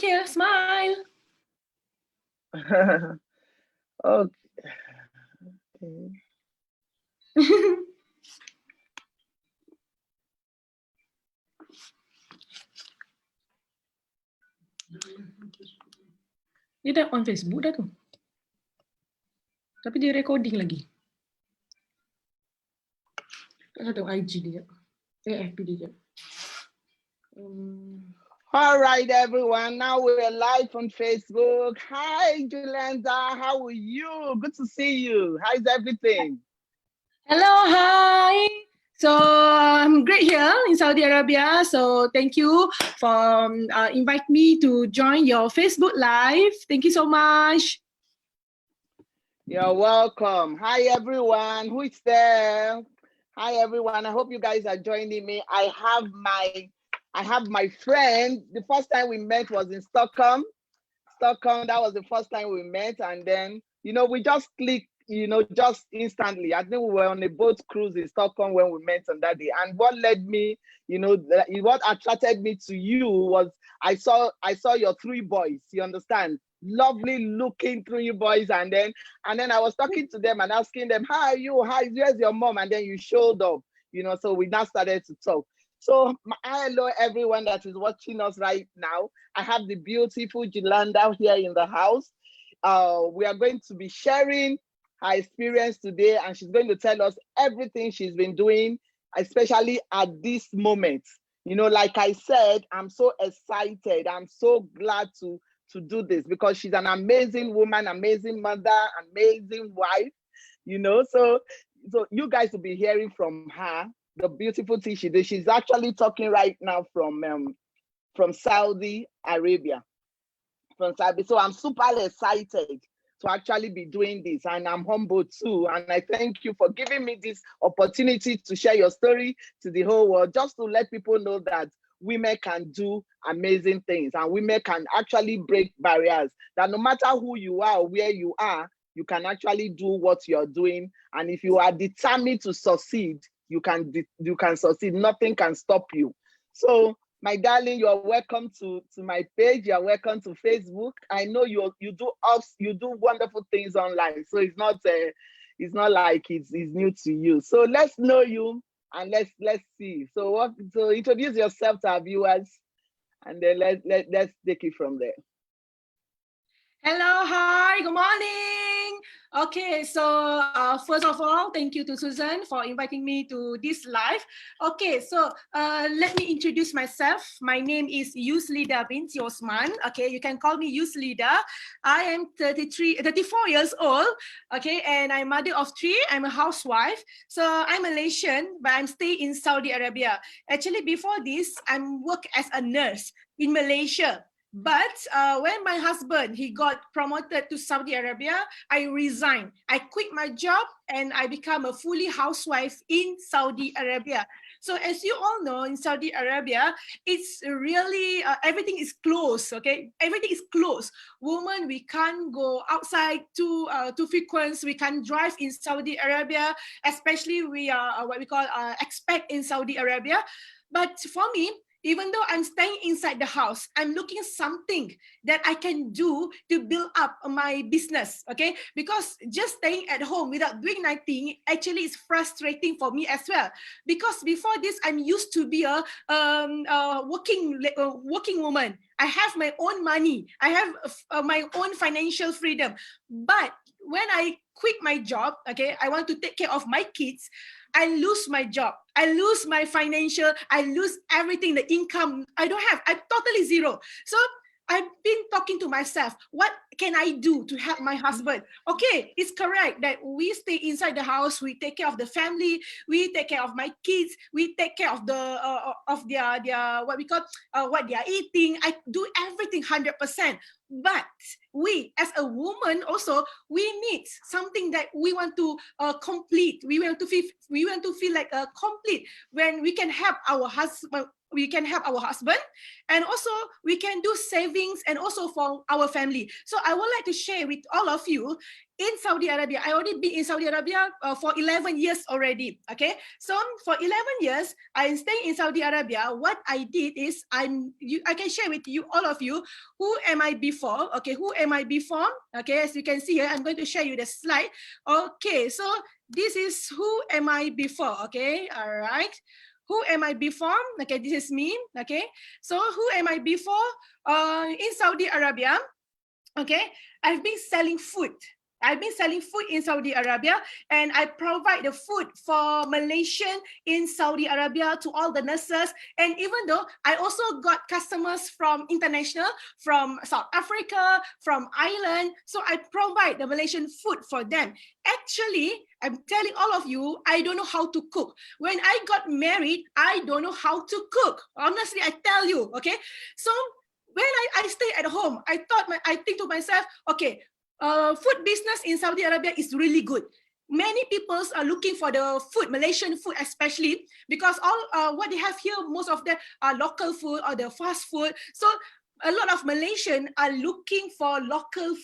here. Smile. Okay. Dia dah on Facebook dah tu. Tapi dia recording lagi. Tak tahu IG dia. FB dia. All right, everyone. Now we're live on Facebook. Hi, Julenda. How are you? Good to see you. How's everything? Hello, hi. So I'm great here in Saudi Arabia. So thank you for invite me to join your Facebook Live. Thank you so much. You're welcome. Hi, everyone. Who is there? Hi, everyone. I hope you guys are joining me. I have my friend. The first time we met was in Stockholm. That was the first time we met. And then, we just clicked, just instantly. I think we were on a boat cruise in Stockholm when we met on that day. And what led me, what attracted me to you was I saw your three boys, you understand? Lovely looking three boys. And then I was talking to them and asking them, how are you? Where's your mom? And then you showed up, so we now started to talk. So hello everyone that is watching us right now. I have the beautiful Julanda here in the house. We are going to be sharing her experience today, and she's going to tell us everything she's been doing, especially at this moment. Like I said, I'm so excited. I'm so glad to do this because she's an amazing woman, amazing mother, amazing wife, so you guys will be hearing from her. The beautiful thing she did. She's actually talking right now from Saudi Arabia. So I'm super excited to actually be doing this, and I'm humbled too. And I thank you for giving me this opportunity to share your story to the whole world, just to let people know that women can do amazing things and women can actually break barriers. That no matter who you are or where you are, you can actually do what you're doing. And if you are determined to succeed, you can succeed. Nothing can stop you. So, my darling, you're welcome to my page. You're welcome to Facebook. I know you do wonderful things online. So it's not like it's new to you. So let's know you and let's see. So introduce yourself to our viewers, and then let's take it from there. Hello, hi, good morning. Okay, so first of all, thank you to Susan for inviting me to this live. Okay, so let me introduce myself. My name is Yuslida binti Osman. Okay, you can call me Yuslida. I am 34 years old. Okay, and I'm mother of three. I'm a housewife. So I'm Malaysian, but I'm staying in Saudi Arabia. Actually, before this, I work as a nurse in Malaysia. But when my husband, he got promoted to Saudi Arabia, I resigned. I quit my job and I become a fully housewife in Saudi Arabia. So as you all know, in Saudi Arabia, it's really, everything is closed, okay? Everything is closed. Women, we can't go outside too frequent. We can't drive in Saudi Arabia, especially we are what we call expat in Saudi Arabia. But for me, even though I'm staying inside the house, I'm looking something that I can do to build up my business, okay? Because just staying at home without doing nothing actually is frustrating for me as well. Because before this, I'm used to be a working woman. I have my own money. I have my own financial freedom. But when I quit my job, okay, I want to take care of my kids, I lose my job. I lose my financial, I lose everything, the income I don't have. I'm totally zero. So I've been talking to myself, what can I do to help my husband? Okay, it's correct that we stay inside the house, we take care of the family, we take care of my kids, we take care of their what we call what they are eating. I do everything 100%. But we, as a woman, also we need something that we want to complete. We want to feel like complete when we can help our husband. We can help our husband, and also we can do savings and also for our family. So I would like to share with all of you, in Saudi Arabia. I already been in Saudi Arabia for 11 years already. Okay, so for 11 years, I stay in Saudi Arabia. What I did is I can share with you, all of you, who am I before? Okay, who am I before? Okay, as you can see here, I'm going to share you the slide. Okay, so this is who am I before? Okay, all right. Who am I before? Okay, this is me. Okay, so who am I before? In Saudi Arabia. Okay, I've been selling food. I've been selling food in Saudi Arabia, and I provide the food for Malaysian in Saudi Arabia to all the nurses. And even though I also got customers from international, from South Africa, from Ireland, so I provide the Malaysian food for them. Actually, I'm telling all of you, I don't know how to cook. When I got married, I don't know how to cook. Honestly, I tell you, okay? So when I stay at home, I think to myself, okay, food business in Saudi Arabia is really good. Many people are looking for the food, Malaysian food especially, because all what they have here, most of them are local food or the fast food. So a lot of Malaysians are looking for local,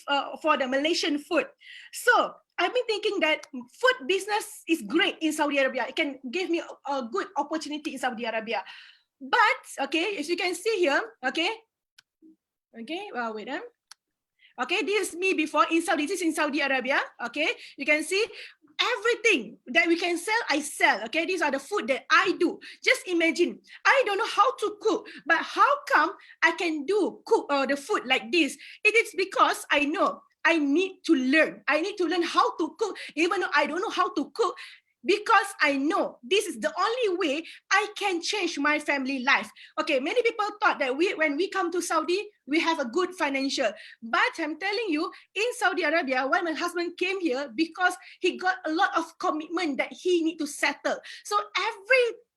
for the Malaysian food. So I've been thinking that food business is great in Saudi Arabia. It can give me a good opportunity in Saudi Arabia. But, okay, as you can see here, okay, wait. Okay, this is me before in Saudi. This is in Saudi Arabia. Okay, you can see everything that we can sell, I sell. Okay, these are the food that I do. Just imagine, I don't know how to cook, but how come I can cook the food like this? It is because I know I need to learn. I need to learn how to cook, even though I don't know how to cook. Because I know this is the only way I can change my family life. Okay, many people thought that when we come to Saudi, we have a good financial. But I'm telling you, in Saudi Arabia, when my husband came here, because he got a lot of commitment that he need to settle. So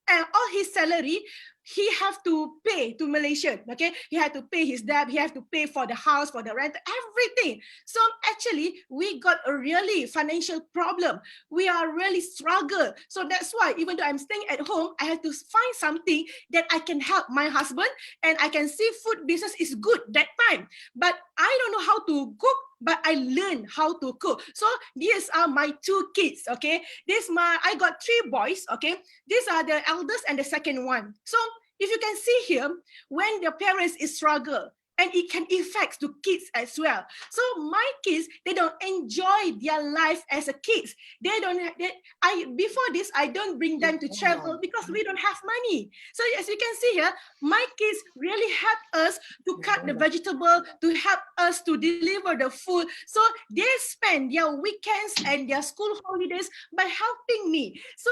all his salary, he have to pay to Malaysia. Okay, he had to pay his debt, he have to pay for the house, for the rent, everything. So actually, we got a really financial problem. We are really struggle. So that's why even though I'm staying at home, I have to find something that I can help my husband, and I can see food business is good that time. But I don't know how to cook, but I learned how to cook. So these are my two kids, okay? I got 3 boys, okay? These are the eldest and the second one. So if you can see here, when the parents is struggle, and it can affect to kids as well. So my kids, they don't enjoy their life as a kids. Before this, I don't bring them to travel because we don't have money. So as you can see here, my kids really help us to cut the vegetable, to help us to deliver the food. So they spend their weekends and their school holidays by helping me. So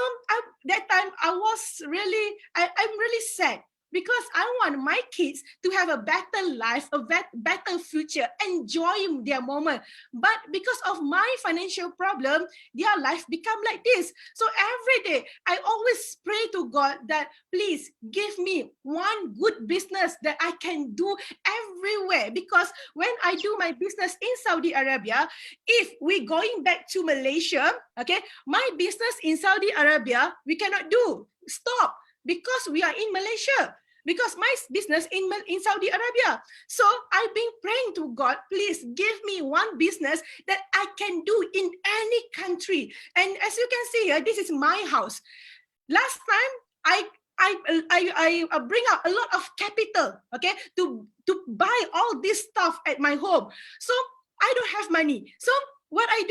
that time I'm really sad, because I want my kids to have a better life, a better future, enjoy their moment. But because of my financial problem, their life become like this. So every day, I always pray to God that please give me one good business that I can do everywhere. Because when I do my business in Saudi Arabia, if we going back to Malaysia, okay, my business in Saudi Arabia, we cannot do. Stop. Because we are in Malaysia, because my business in Saudi Arabia. So I've been praying to God, please give me one business that I can do in any country. And as you can see here, this is my house. Last time, I bring out a lot of capital, okay, to buy all this stuff at my home. So I don't have money. So what I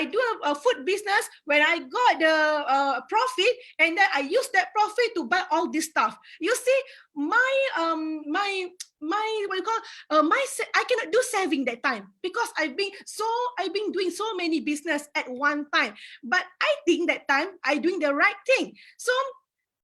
do a food business when I got the profit, and then I use that profit to buy all this stuff. You see, I cannot do saving that time, because I've been doing so many business at one time. But I think that time I doing the right thing. So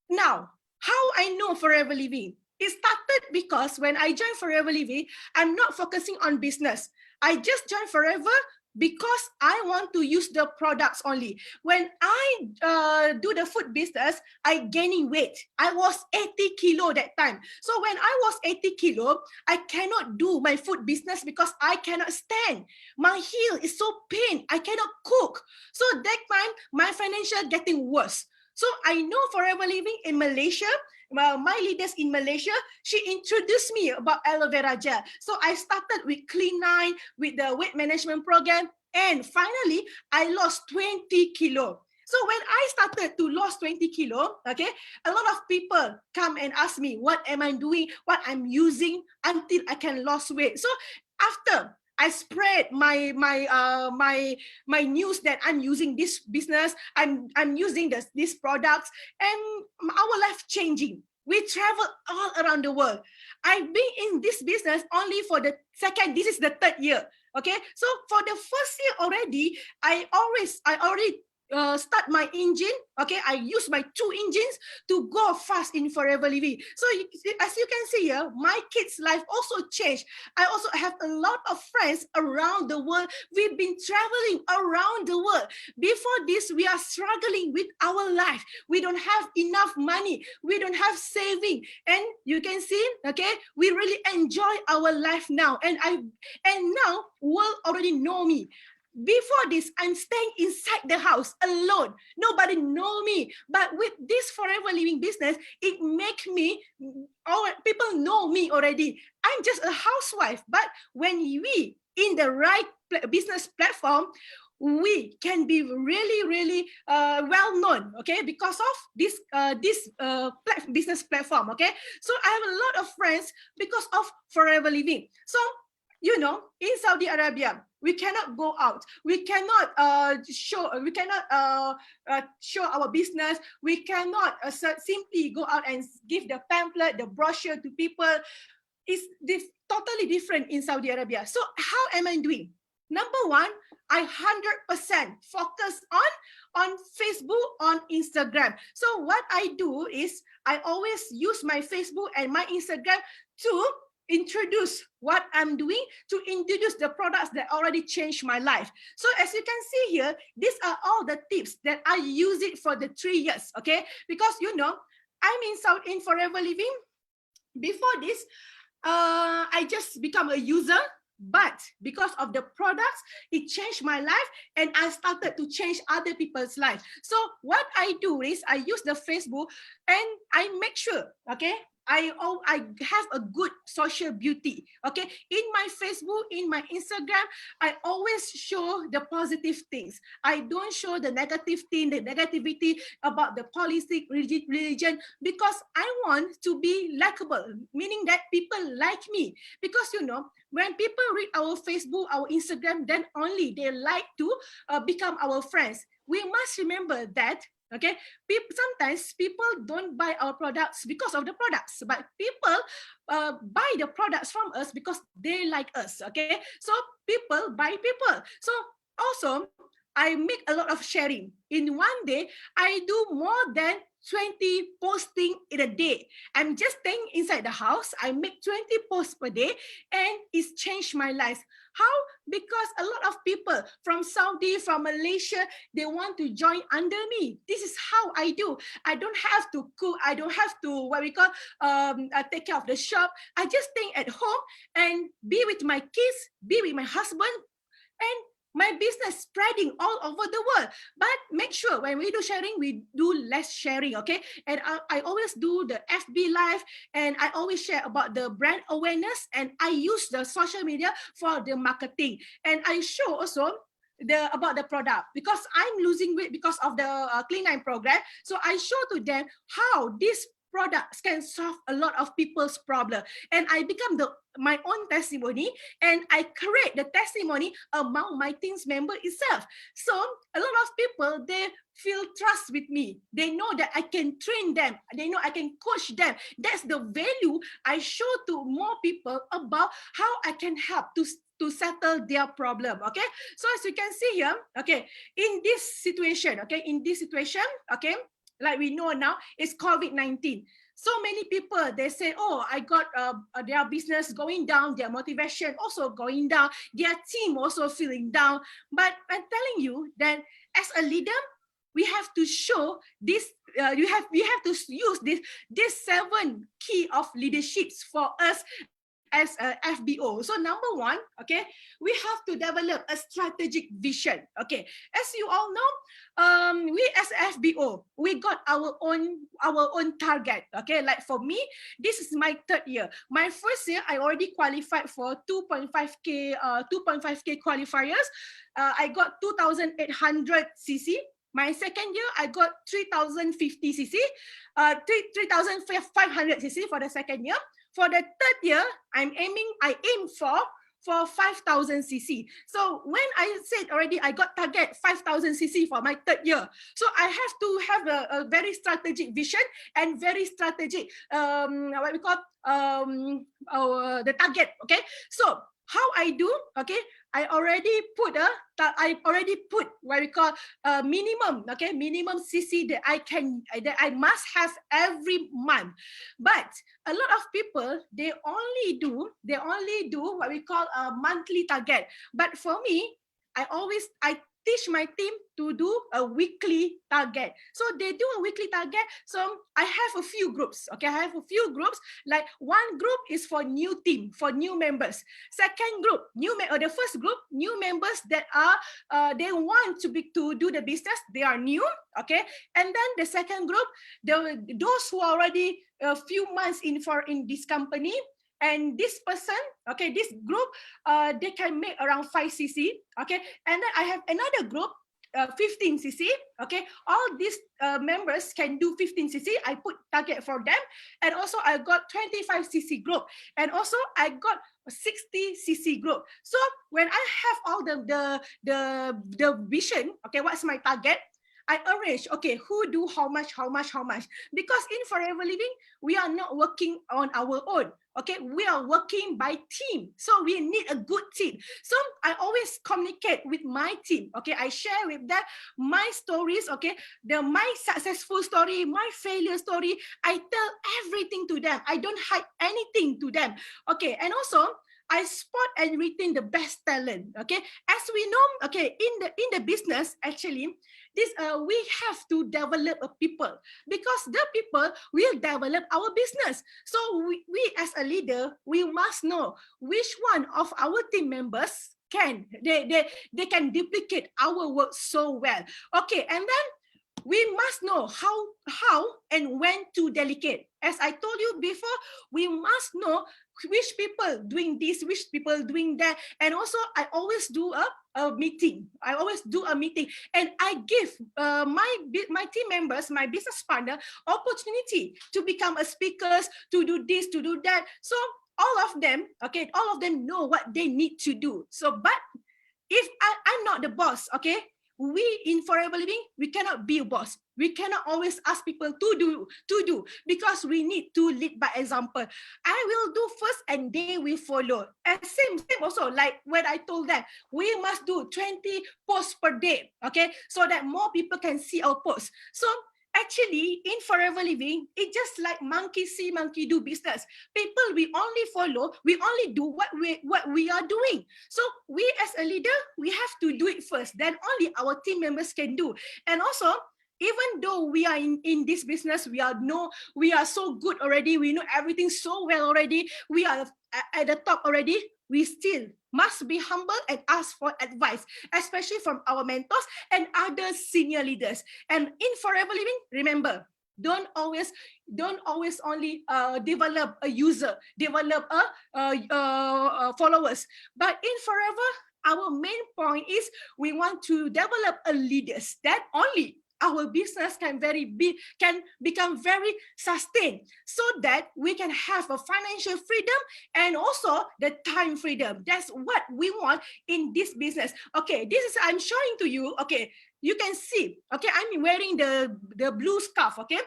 now, how I know Forever Living? It started because when I joined Forever Living, I'm not focusing on business. I just joined Forever because I want to use the products only. When I do the food business, I gaining weight. I was 80 kilo that time. So when I was 80 kilo, I cannot do my food business because I cannot stand. My heel is so pain. I cannot cook. So that time, my financial getting worse. So I know Forever Living in Malaysia. Well, my leaders in Malaysia, she introduced me about aloe vera gel. So I started with Clean 9, with the weight management program, And finally, I lost 20 kilo. So when I started to lose 20 kilo, okay, a lot of people come and ask me, what am I doing, what I'm using until I can lose weight. So after I spread my news that I'm using this business, I'm using these products, and our life changing. We travel all around the world. I've been in this business only for the second. This is the third year. Okay, so for the first year already, I already start my engine. Okay, I use my 2 engines to go fast in Forever Living. So as you can see here, my kids' life also changed. I also have a lot of friends around the world. We've been traveling around the world. Before this, we are struggling with our life. We don't have enough money. We don't have saving. And you can see, okay, we really enjoy our life now. And now world already know me. Before this, I'm staying inside the house alone. Nobody know me. But with this Forever Living business, it make me, people know me already. I'm just a housewife. But when we in the right business platform, we can be really, really well known, okay, because of this business platform, okay. So I have a lot of friends because of Forever Living. So you know, in Saudi Arabia, we cannot go out. We cannot show. We cannot show our business. We cannot simply go out and give the pamphlet, the brochure to people. It's totally different in Saudi Arabia. So how am I doing? Number one, I 100% focus on Facebook, on Instagram. So what I do is I always use my Facebook and my Instagram to introduce what I'm doing, to introduce the products that already changed my life. So as you can see here, these are all the tips that I use it for the 3 years, okay? Because you know, I'm in Forever Living. Before this, I just become a user, but because of the products, it changed my life, and I started to change other people's life. So what I do is I use the Facebook, and I make sure, okay, I have a good social beauty. Okay, in my Facebook, in my Instagram, I always show the positive things. I don't show the negative thing, the negativity about the politics, religion, because I want to be likable, meaning that people like me. Because you know, when people read our Facebook, our Instagram, then only they like to become our friends. We must remember that. Okay, sometimes people don't buy our products because of the products, but people buy the products from us because they like us. Okay, so people buy people. So also, I make a lot of sharing. In one day, I do more than 20 posting in a day. I'm just staying inside the house. I make 20 posts per day, and it's changed my life. How? Because a lot of people from Saudi, from Malaysia, they want to join under me. This is how I do. I don't have to cook. I don't have to take care of the shop. I just stay at home and be with my kids, be with my husband, and my business spreading all over the world. But make sure when we do sharing, we do less sharing, okay? And I always do the FB live, and I always share about the brand awareness, and I use the social media for the marketing. And I show also about the product, because I'm losing weight because of the Clean 9 program. So I show to them how this products can solve a lot of people's problem, and I become my own testimony, and I create the testimony among my team's member itself. So a lot of people, they feel trust with me. They know that I can train them. They know I can coach them. That's the value I show to more people about how I can help to settle their problem. Okay, so as you can see here, okay, in this situation, okay, like we know now, it's COVID-19. So many people, they say, oh, I got their business going down, their motivation also going down, their team also feeling down. But I'm telling you that as a leader, we have to show this, we have to use this 7 key of leaderships for us as a FBO. So number one, okay, we have to develop a strategic vision. Okay, as you all know, we as FBO, we got our own target. Okay, like for me, this is my third year. My first year, I already qualified for 2.5k qualifiers. I got 2,800 cc. My second year, I got 3,050 cc, 3,500 cc for the second year. For the third year, I aim for 5,000 cc. So when I said already, I got target 5,000 cc for my third year. So I have to have a very strategic vision and very strategic, what we call the target. Okay, so how I do, okay, I already put what we call minimum, okay, minimum cc that I must have every month. But a lot of people, they only do what we call a monthly target. But for me, I teach my team to do a weekly target. So they do a weekly target. So I have a few groups. Okay, I have a few groups. Like one group is for new team, for new members. Second group, the first group, new members that are they want to do the business. They are new. Okay, and then the second group, those who are already a few months in this company. And this person, okay, this group, they can make around 5 cc, okay. And then I have another group, 15 cc, okay. All these members can do 15 cc. I put target for them, and also I got 25 cc group, and also I got 60 cc group. So when I have all the vision, okay, what's my target? I arrange, okay, who do how much, because in Forever Living, we are not working on our own. Okay, we are working by team. So we need a good team. So I always communicate with my team. Okay, I share with them my stories. Okay, my successful story, my failure story. I tell everything to them. I don't hide anything to them. Okay, and also I spot and retain the best talent. Okay, as we know, okay, in the business, actually, we have to develop a people, because the people will develop our business. So we as a leader, we must know which one of our team members can can duplicate our work so well. Okay, and then we must know how and when to delegate. As I told you before, we must know which people doing this, which people doing that. And also, I always do a meeting. I always do a meeting, and I give my team members, my business partner, opportunity to become a speakers, to do this, to do that. So all of them, okay, all of them know what they need to do. So, but if I'm not the boss, okay, we in Forever Living, we cannot be a boss. We cannot always ask people to do, because we need to lead by example. I will do first and they will follow. And same also, like when I told them, we must do 20 posts per day, okay, so that more people can see our posts. So actually, in Forever Living, it's just like monkey see, monkey do business. People, we only follow, we only do what we are doing. So we as a leader, we have to do it first. Then only our team members can do. And also, even though we are in this business, we are so good already. We know everything so well already. We are at the top already. We still must be humble and ask for advice, especially from our mentors and other senior leaders. And in Forever Living, remember, don't always only develop a user, develop a followers. But in Forever, our main point is we want to develop a leaders that only our business can become very sustained, so that we can have a financial freedom and also the time freedom. That's what we want in this business. Okay, this is, I'm showing to you. Okay, you can see. Okay, I'm wearing the blue scarf. Okay,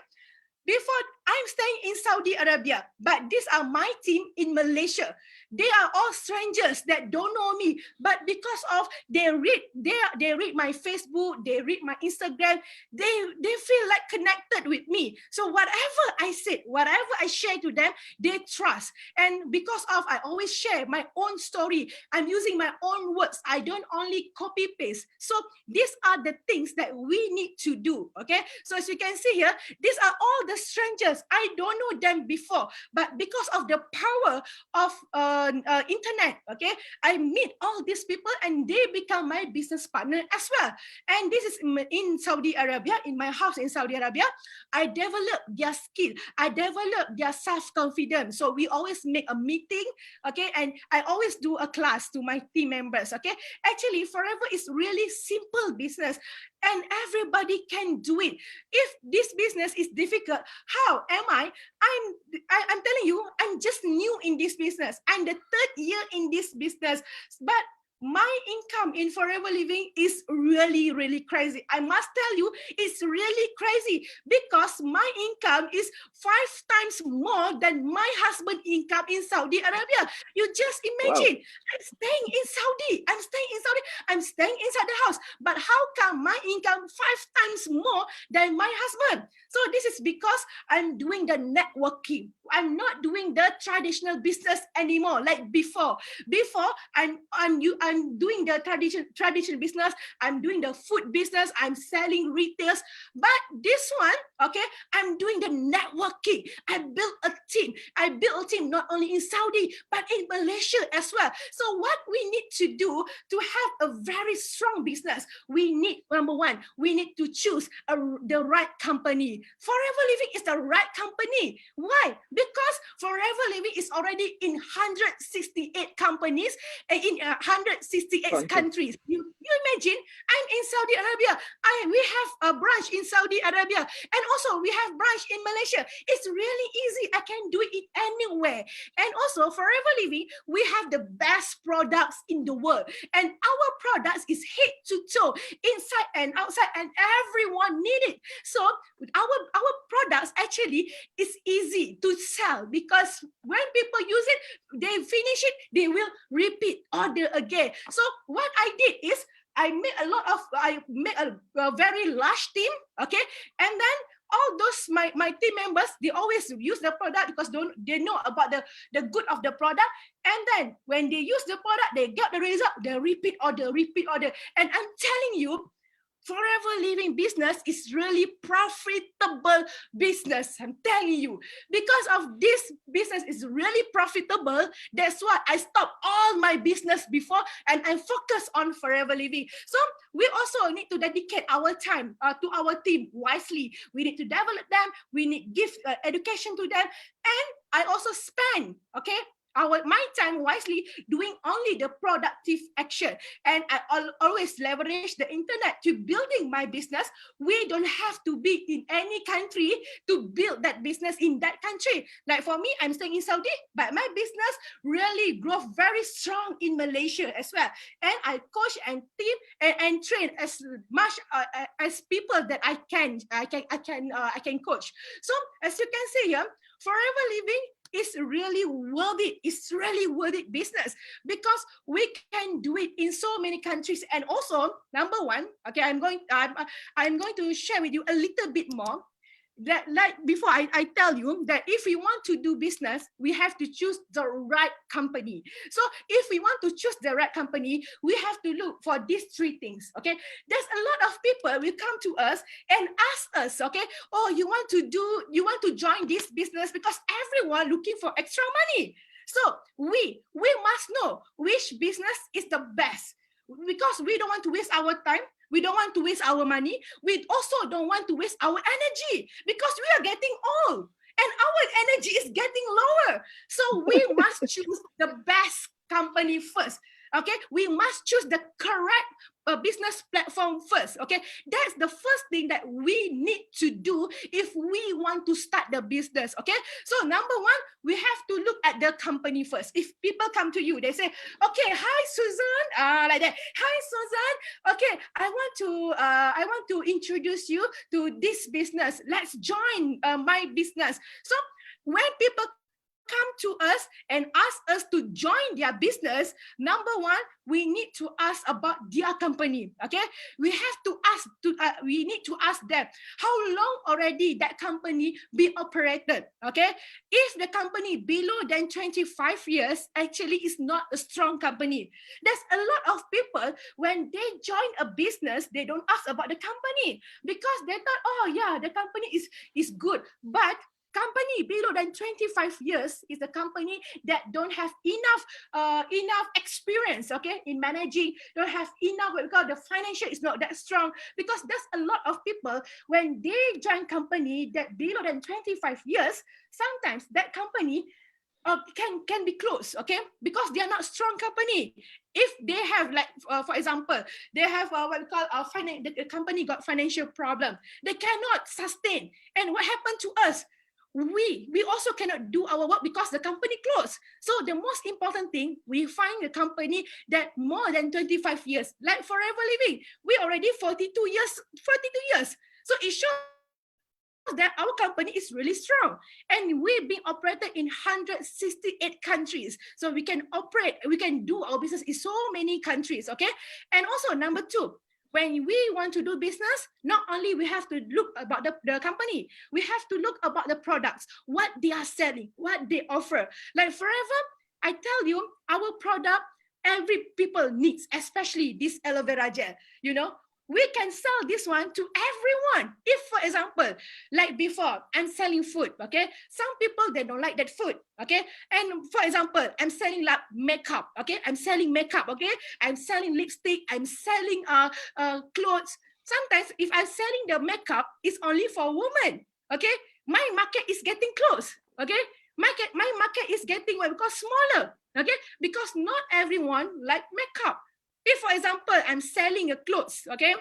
before, I'm staying in Saudi Arabia, but these are my team in Malaysia. They are all strangers that don't know me, but because of they read my Facebook, they read my Instagram, they feel like connected with me. So whatever I said, whatever I share to them, they trust. And because of I always share my own story, I'm using my own words. I don't only copy paste. So these are the things that we need to do. Okay. So as you can see here, these are all the strangers members. I don't know them before, but because of the power of internet, okay, I meet all these people and they become my business partner as well. And this is in Saudi Arabia, in my house in Saudi Arabia. I develop their skill, I develop their self-confidence. So we always make a meeting, okay, and I always do a class to my team members, okay. Actually, Forever is really simple business and everybody can do it. If this business is difficult, how am I? I'm telling you, I'm just new in this business. I'm the third year in this business, but my income in Forever Living is really, really crazy. I must tell you, it's really crazy because my income is 5 times more than my husband's income in Saudi Arabia. You just imagine, wow. I'm staying in Saudi. I'm staying inside the house. But how come my income 5 times more than my husband? So this is because I'm doing the networking. I'm not doing the traditional business anymore like before. Before, I'm doing the traditional business. I'm doing the food business. I'm selling retails. But this one, okay, I'm doing the networking. I built a team. I built a team not only in Saudi but in Malaysia as well. So what we need to do to have a very strong business, we need, number one, we need to choose the right company. Forever Living is the right company. Why? Because Forever Living is already in 168 companies and in 168 countries. You imagine, I'm in Saudi Arabia. We have a branch in Saudi Arabia, and also we have branch in Malaysia. It's really easy. I can do it anywhere. And also Forever Living, we have the best products in the world, and our products is head to toe, inside and outside, and everyone need it. So our products actually is easy to sell because when people use it, they finish it, they will repeat order again. So what I did is I made a very large team, okay, and then all those my team members, they always use the product because they know about the good of the product. And then when they use the product, they get the result, they repeat order. And I'm telling you, Forever Living business is really profitable business. I'm telling you, because of this business is really profitable. That's why I stopped all my business before and I focus on Forever Living. So we also need to dedicate our time to our team wisely. We need to develop them. We need give education to them, and I also spend my time wisely doing only the productive action. And I always leverage the internet to building my business. We don't have to be in any country to build that business in that country. Like for me, I'm staying in Saudi, but my business really grow very strong in Malaysia as well. And I coach and team and train as much as people that I can coach. So as you can see here, Forever Living is really worth it. It's really worth it business because we can do it in so many countries. And also, number one, okay, I'm going to share with you a little bit more. That like before I tell you that if we want to do business, we have to choose the right company. So if we want to choose the right company, we have to look for these three things. Okay, there's a lot of people will come to us and ask us, okay, oh, you want to join this business because everyone looking for extra money. So we must know which business is the best because we don't want to waste our time. We don't want to waste our money. We also don't want to waste our energy because we are getting old and our energy is getting lower. So we must choose the best company first. Okay, we must choose the correct business platform first. Okay, that's the first thing that we need to do if we want to start the business. Okay, so number one, we have to look at the company first. If people come to you, they say, okay, hi Susan, like that. Hi Susan, okay, I want to introduce you to this business. Let's join my business. So when people come to us and ask us to join their business, number one, we need to ask about their company. Okay, we need to ask them how long already that company be operated. Okay, if the company below than 25 years, actually is not a strong company. There's a lot of people when they join a business, they don't ask about the company because they thought, oh yeah, the company is good, but company below than 25 years is the company that don't have enough experience, okay, in managing, don't have enough, because the financial is not that strong. Because there's a lot of people, when they join company that below than 25 years, sometimes that company can be closed, okay, because they are not strong company. If they have, like, for example, they have what we call the company got financial problem, they cannot sustain. And what happened to us? We also cannot do our work because the company closed. So the most important thing, we find a company that more than 25 years, like Forever Living. We already 42 years. So it shows that our company is really strong, and we've been operated in 168 countries. So we can do our business in so many countries, okay? And also, number two, when we want to do business, not only we have to look about the company, we have to look about the products, what they are selling, what they offer. Like Forever, I tell you, our product, every people needs, especially this aloe vera gel, you know, we can sell this one to everyone. If, for example, like before, I'm selling food, okay? Some people, they don't like that food, okay? And for example, I'm selling like makeup, okay? I'm selling makeup, okay? I'm selling lipstick, I'm selling clothes. Sometimes if I'm selling the makeup, it's only for women, okay? My market is getting close, okay? My market is getting what we call smaller, okay? Because not everyone like makeup. If, for example, I'm selling a clothes, okay,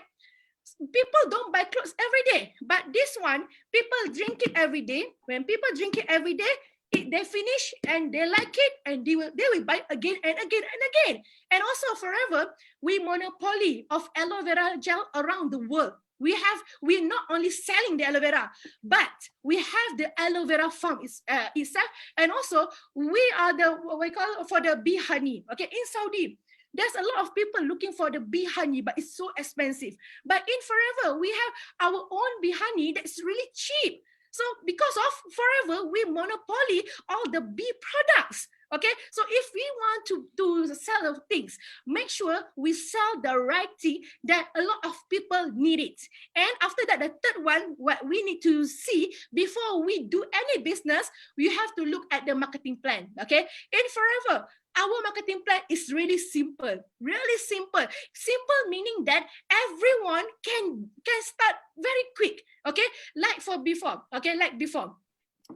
people don't buy clothes every day, but this one, people drink it every day. When people drink it every day, they finish and they like it, and they will buy again and again and again. And also, Forever, we monopoly of aloe vera gel around the world. We're not only selling the aloe vera, but we have the aloe vera farm itself, and also we are the what we call for the bee honey. Okay, in Saudi, there's a lot of people looking for the bee honey, but it's so expensive. But in Forever, we have our own bee honey that's really cheap. So because of Forever, we monopoly all the bee products. Okay, so if we want to sell things, make sure we sell the right thing that a lot of people need it. And after that, the third one, what we need to see before we do any business, we have to look at the marketing plan. Okay, in Forever, our marketing plan is really simple, really simple. Simple meaning that everyone can start very quick. Okay, like before.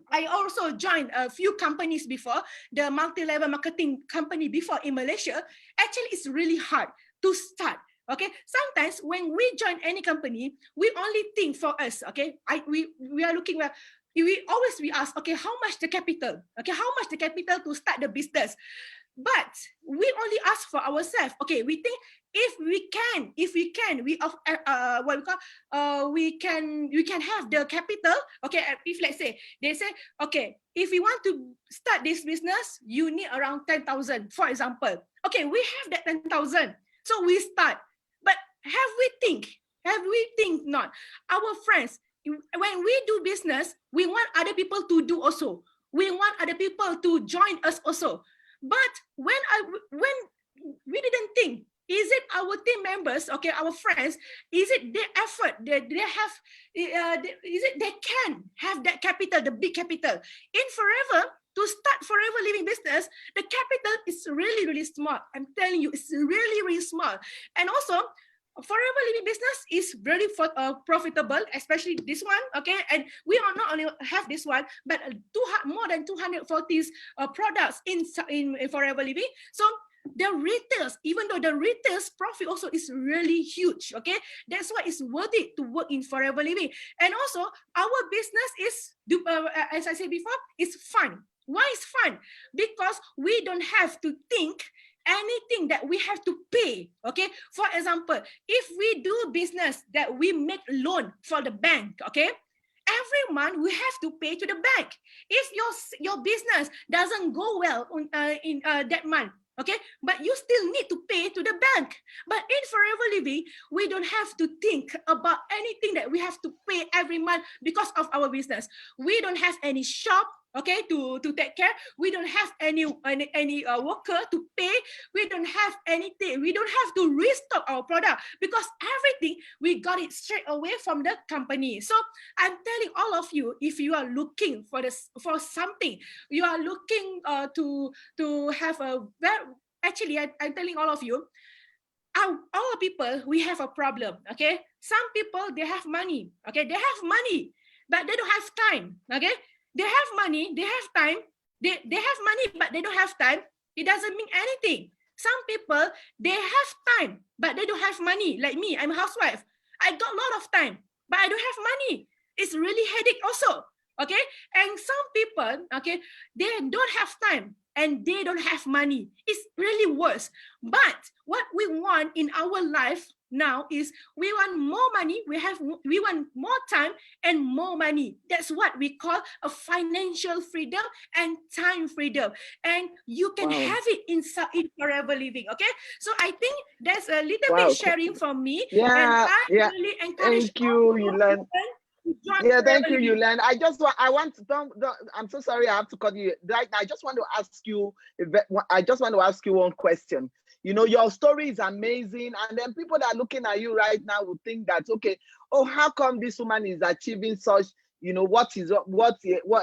I also joined a few companies before, the multi-level marketing company before in Malaysia. Actually, it's really hard to start. Okay, sometimes when we join any company, we only think for us. Okay, we are looking where we ask, okay, how much the capital? Okay, how much the capital to start the business? But we only ask for ourselves. Okay, we think if we can, what we call, we can have the capital. Okay, if let's say they say, okay, if we want to start this business, you need around 10,000, for example. Okay, we have that 10,000, so we start. But have we think not? Our friends, when we do business, we want other people to do also. We want other people to join us also. But when we didn't think, is it our team members, okay, our friends, is it their effort that they have, is it they can have that capital, the big capital? In Forever, to start Forever Living business, the capital is really, really small. I'm telling you, it's really, really small. And also, Forever Living business is really profitable, especially this one, okay? And we are not only have this one, but more than 240 products in Forever Living. So the retails, even though the retails profit also is really huge, okay? That's why it's worth it to work in Forever Living. And also, our business is, as I said before, it's fun. Why is fun? Because we don't have to think anything that we have to pay. Okay, for example, if we do business that we make loan for the bank, okay, every month we have to pay to the bank. If your business doesn't go well in that month, okay, but you still need to pay to the bank. But in Forever Living, we don't have to think about anything that we have to pay every month because of our business. We don't have any shop, okay, to take care. We don't have any worker to pay. We don't have anything. We don't have to restock our product because everything we got it straight away from the company. So I'm telling all of you, if you are looking for something, you are looking to have a very, actually I'm telling all of you, our people, we have a problem. Okay, some people, they have money. Okay, they have money, but they don't have time. Okay, they have money, they have time, they have money, but they don't have time. It doesn't mean anything. Some people, they have time, but they don't have money. Like me, I'm a housewife. I got a lot of time, but I don't have money. It's really headache also. Okay, and some people, okay, they don't have time and they don't have money. It's really worse. But what we want in our life now is we want more money, we want more time and more money. That's what we call a financial freedom and time freedom. And you can have it in forever living. Okay, so I think that's a little bit sharing from me. And I really encourage Thank you, Yulan. Yeah, thank you, living. Yulan. I want to, don't, I'm so sorry I have to cut you right now. I just want to ask you, one question. You know, your story is amazing. And then people that are looking at you right now would think that, okay, oh, how come this woman is achieving such, you know, what,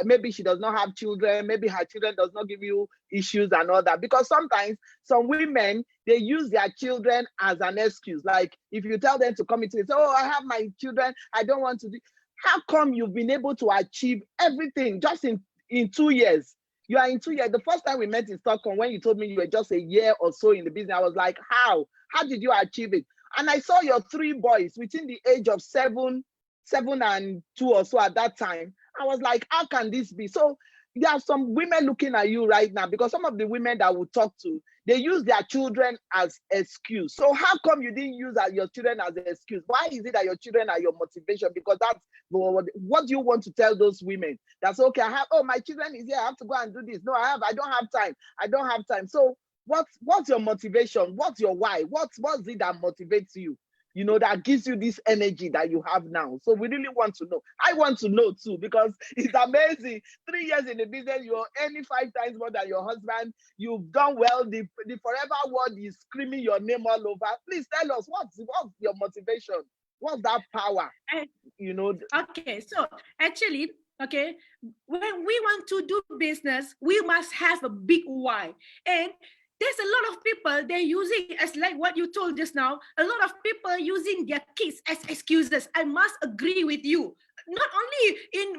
maybe she does not have children, maybe her children does not give you issues and all that. Because sometimes some women, they use their children as an excuse. Like if you tell them to come into it, say, oh, I have my children, I don't want to do. How come you've been able to achieve everything just in 2 years? You are in 2 years. The first time we met in Stockholm, when you told me you were just a year or so in the business, I was like, how? How did you achieve it? And I saw your 3 boys within the age of 7 and 2 or so at that time. I was like, how can this be? So there are some women looking at you right now, because some of the women that we talk to, they use their children as excuse. So how come you didn't use your children as an excuse? Why is it that your children are your motivation? Because that's what do you want to tell those women? That's okay. My children is here. I have to go and do this. No, I don't have time. I don't have time. So what's your motivation? What's your why? What's it that motivates you? You know, that gives you this energy that you have now. So we really want to know. I want to know too, because it's amazing. 3 years in the business, you're earning 5 times more than your husband. You've done well. The forever word is screaming your name all over. Please tell us, what's your motivation? What's that power? You know. Okay, so actually, okay, when we want to do business, we must have a big why. And there's a lot of people, they're using, as like what you told just now, a lot of people using their kids as excuses. I must agree with you. Not only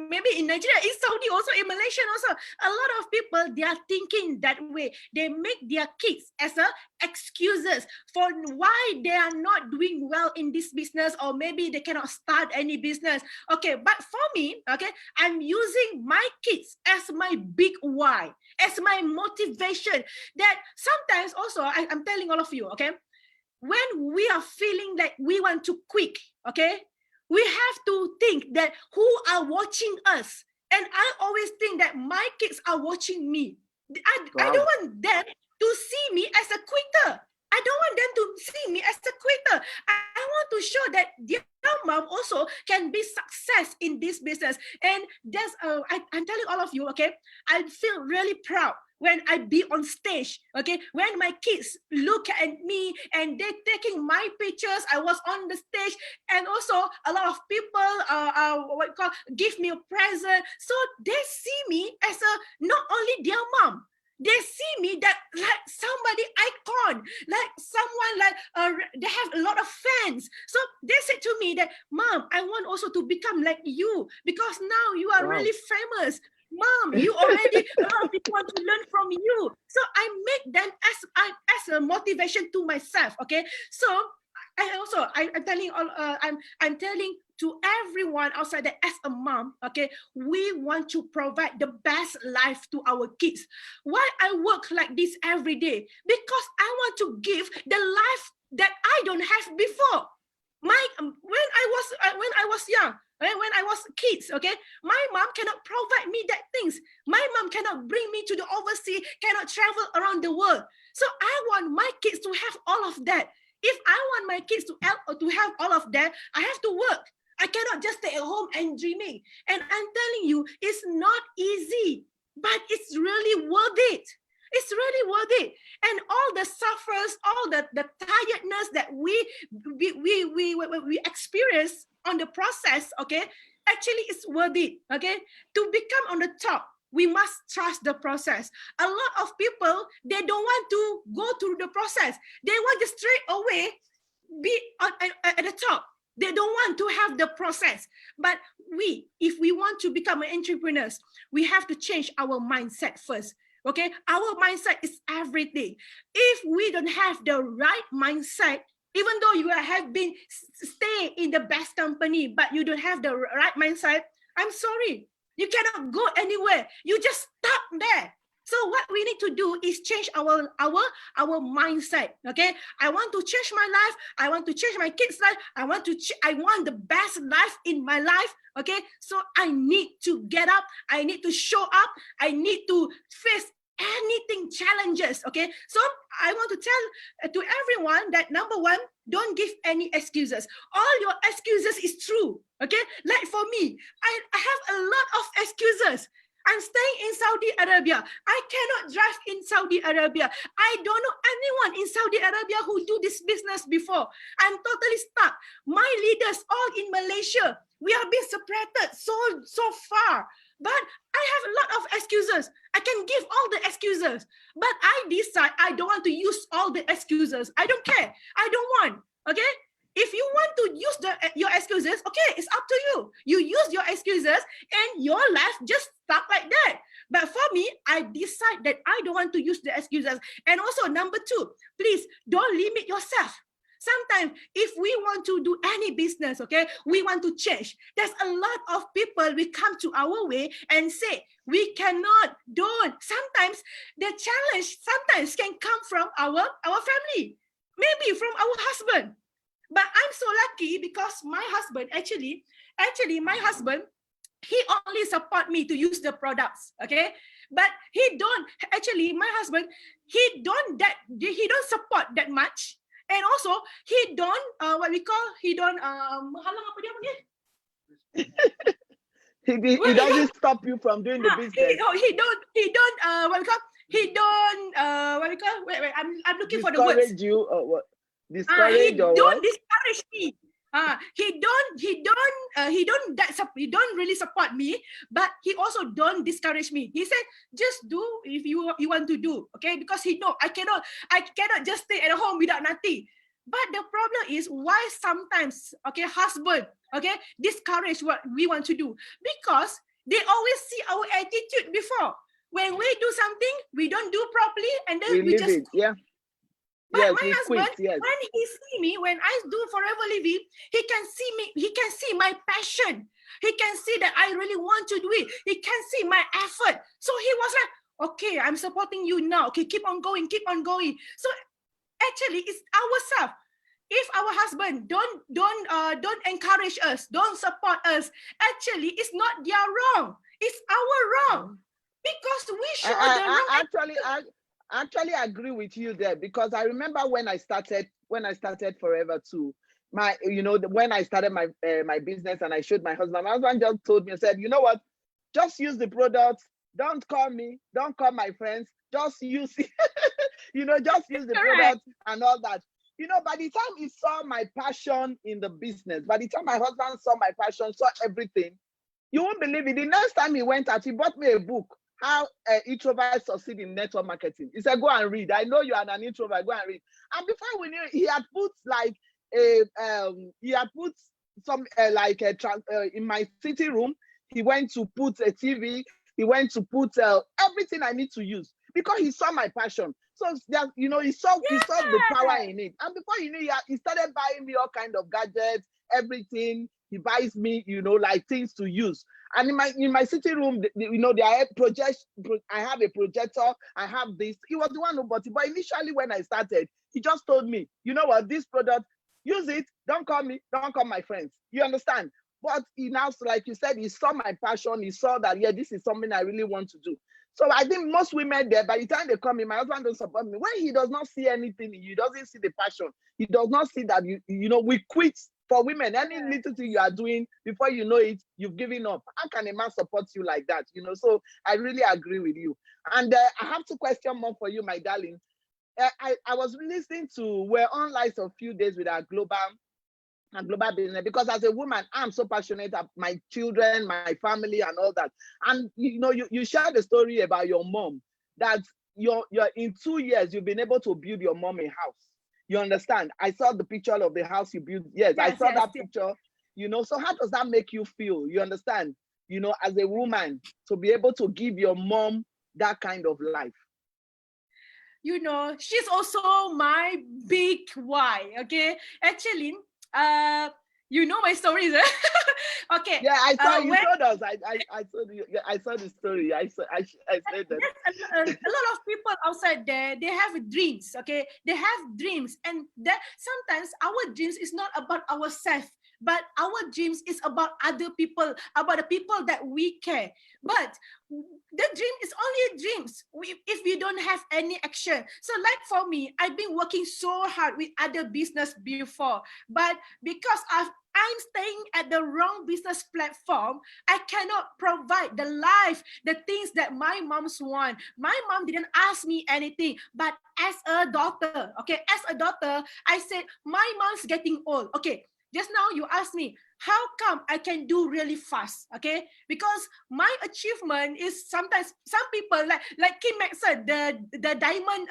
maybe in Nigeria, in Saudi, also in Malaysia, also a lot of people, they are thinking that way. They make their kids as excuses for why they are not doing well in this business, or maybe they cannot start any business. Okay, but for me, okay, I'm using my kids as my big why, as my motivation. That sometimes also, I'm telling all of you, okay, when we are feeling like we want to quit, okay, we have to think that who are watching us. And I always think that my kids are watching me. I don't want them to see me as a quitter. I don't want them to see me as a quitter. I want to show that their mom also can be success in this business. And that's I'm telling all of you, okay, I feel really proud when I be on stage, okay, when my kids look at me and they're taking my pictures. I was on the stage, and also a lot of people give me a present. So they see me as not only their mom, they see me that like somebody icon, like someone like they have a lot of fans. So they said to me that, Mom, I want also to become like you, because now you are really famous. Mom, you already, a lot of people want to learn from you. So I make them as a motivation to myself. Okay, so I'm telling to everyone outside that as a mom, okay, we want to provide the best life to our kids. Why I work like this every day? Because I want to give the life that I don't have before. When I was young, when I was kids, okay, my mom cannot provide me that things. My mom cannot bring me to the overseas, cannot travel around the world. So I want my kids to have all of that. If I want my kids to have all of that, I have to work. I cannot just stay at home and dreaming. And I'm telling you, it's not easy. but it's really worth it. It's really worth it. And all the suffers, all the tiredness that we experience on the process, okay, actually it's worth it, okay? To become on the top, we must trust the process. A lot of people, they don't want to go through the process. They want to straight away be at the top. They don't want to have the process. But if we want to become entrepreneurs, we have to change our mindset first. Okay, our mindset is everything. If we don't have the right mindset, even though you have been stay in the best company, but you don't have the right mindset, I'm sorry, you cannot go anywhere. You just stuck there. So what we need to do is change our mindset. Okay, I want to change my life. I want to change my kids' life. I want the best life in my life. Okay, so I need to get up. I need to show up. I need to face anything challenges. Okay, so I want to tell to everyone that number one, don't give any excuses. All your excuses is true. Okay, like for me, I have a lot of excuses. I'm staying in Saudi Arabia. I cannot drive in Saudi Arabia. I don't know anyone in Saudi Arabia who do this business before. I'm totally stuck. My leaders all in Malaysia. We are being separated so far. But I have a lot of excuses. I can give all the excuses. But I decide I don't want to use all the excuses. I don't care. I don't want. Okay? If you want to use your excuses, okay, it's up to you. You use your excuses and your life just stuck like that. But for me, I decide that I don't want to use the excuses. And also, number two, please don't limit yourself. Sometimes if we want to do any business, okay, we want to change. There's a lot of people will come to our way and say, we cannot, don't. Sometimes the challenge sometimes can come from our family, maybe from our husband. But I'm so lucky because my husband, actually, my husband, he only support me to use the products, okay? But he don't, actually, my husband, he don't support that much. And also, he don't, he doesn't stop you from doing the business. I'm looking for the words. Discourage you or what? Discourage he or don't what? discourage me. He don't really support me, but he also don't discourage me. He said, just do if you want to do, okay? Because he know I cannot just stay at home without nothing. But the problem is why sometimes, okay, husband, okay, discourage what we want to do, because they always see our attitude before. When we do something, we don't do properly, and then we just it. Yeah. But yes, my husband, quit, yes. when he see me, when I do forever living, he can see me, he can see my passion. He can see that I really want to do it. He can see my effort. So he was like, okay, I'm supporting you now. Okay, keep on going, keep on going. So actually, it's ourselves. If our husband don't encourage us, don't support us, actually, it's not their wrong. It's our wrong. Because we show the wrong. Actually agree with you there, because I remember when I started Forever too, when I started my my business and I showed my husband just told me and said, you know what, just use the products, don't call me, don't call my friends, just use it. Just use the products and all that. By the time he saw my passion in the business, by the time my husband saw my passion, saw everything, you won't believe it. The next time he went out, he bought me a book, How Introverts Succeed in Network Marketing. He said, go and read. I know you are an introvert, go and read. And before we knew it, he had put some in my sitting room. He went to put a TV. He went to put everything I need to use, because he saw my passion. So he saw the power in it. And before you knew, he started buying me all kind of gadgets, everything. He buys me, like things to use. And in my sitting room, there are projects. I have a projector. I have this. He was the one who bought it. But initially, when I started, he just told me, you know what, this product, use it. Don't call me. Don't call my friends. You understand? But he now, like you said, he saw my passion. He saw that, yeah, this is something I really want to do. So I think most women there, by the time they come in, my husband don't support me. When he does not see anything, he doesn't see the passion. He does not see that, we quit For women, any little thing you are doing, before you know it, you've given up. How can a man support you like that? You know, so I really agree with you. And I have two questions more for you, my darling. I was listening to, we're on live a few days with our global business, because as a woman, I'm so passionate about my children, my family, and all that. And you know, you shared the story about your mom, that you're in 2 years you've been able to build your mom a house. You understand? I saw the picture of the house you built. Yes, I saw that picture. You know, so how does that make you feel? You understand? You know, as a woman, to be able to give your mom that kind of life. You know, she's also my big why. Okay, actually, you know my stories. Okay. Yeah, I saw you told us. I saw I saw the story. I said that. A lot of people outside there, they have dreams. Okay, they have dreams, and that sometimes our dreams is not about ourselves, but our dreams is about other people, about the people that we care. But the dream is only dreams if we don't have any action. So like for me, I've been working so hard with other business before, but because I'm staying at the wrong business platform, I cannot provide the life, the things that my moms want. My mom didn't ask me anything, but as a daughter, okay, as a daughter, I said, my mom's getting old. Okay, just now you asked me, how come I can do really fast? Okay, because my achievement is sometimes some people like Kim Maxon, the diamond